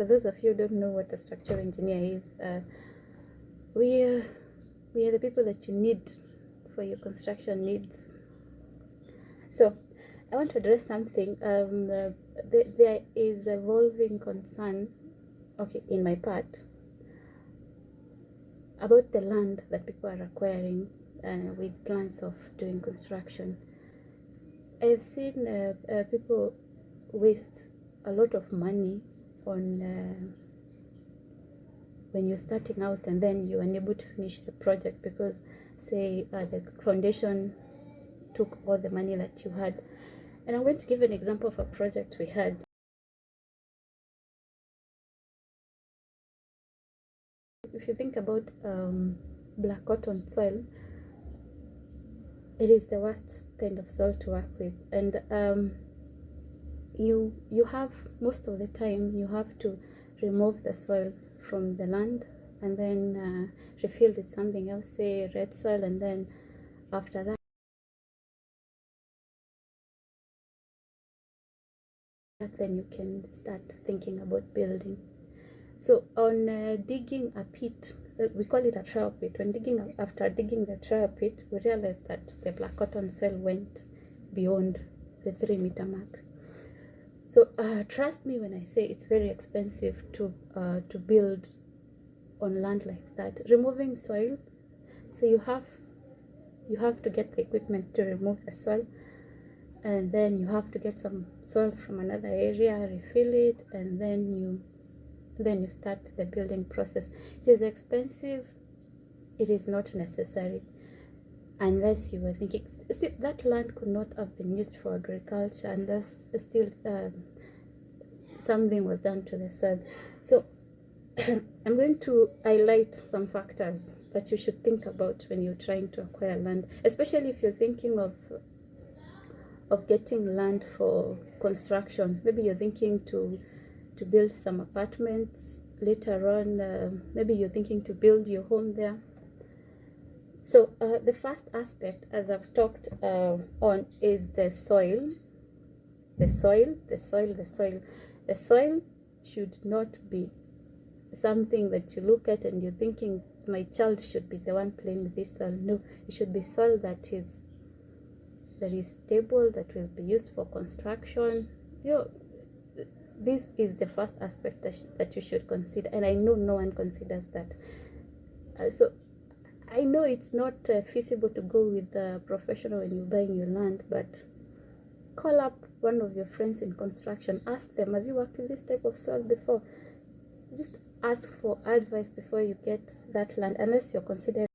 For those of you who don't know what a structural engineer is, we are the people that you need for your construction needs. So I want to address something. There is evolving concern, okay, in my part, about the land that people are acquiring with plans of doing construction. I've seen people waste a lot of money on when you're starting out and then you're unable to finish the project because, say, the foundation took all the money that you had. And I'm going to give an example of a project we had. If you think about black cotton soil, it is the worst kind of soil to work with, and you have, most of the time, you have to remove the soil from the land and then refill with something else, say red soil, and then after that then you can start thinking about building. So on digging a pit, so we call it a trial pit. After digging the trial pit, we realized that the black cotton soil went beyond the 3-meter mark. So trust me when I say it's very expensive to build on land like that. Removing soil, so you have to get the equipment to remove the soil, and then you have to get some soil from another area, refill it, and then you start the building process. It is expensive. It is not necessary, unless you were thinking that land could not have been used for agriculture, unless still something was done to the soil. So I'm going to highlight some factors that you should think about when you're trying to acquire land, especially if you're thinking of getting land for construction. Maybe you're thinking to build some apartments later on. Maybe you're thinking to build your home there. So the first aspect, as I've talked on, is the soil. The soil should not be something that you look at and you're thinking, my child should be the one playing with this soil. No, it should be soil that is stable, that will be used for construction. This is the first aspect that you should consider, and I know no one considers that. So I know it's not feasible to go with a professional when you're buying your land, but call up one of your friends in construction, ask them, have you worked with this type of soil before? Just ask for advice before you get that land, unless you're considering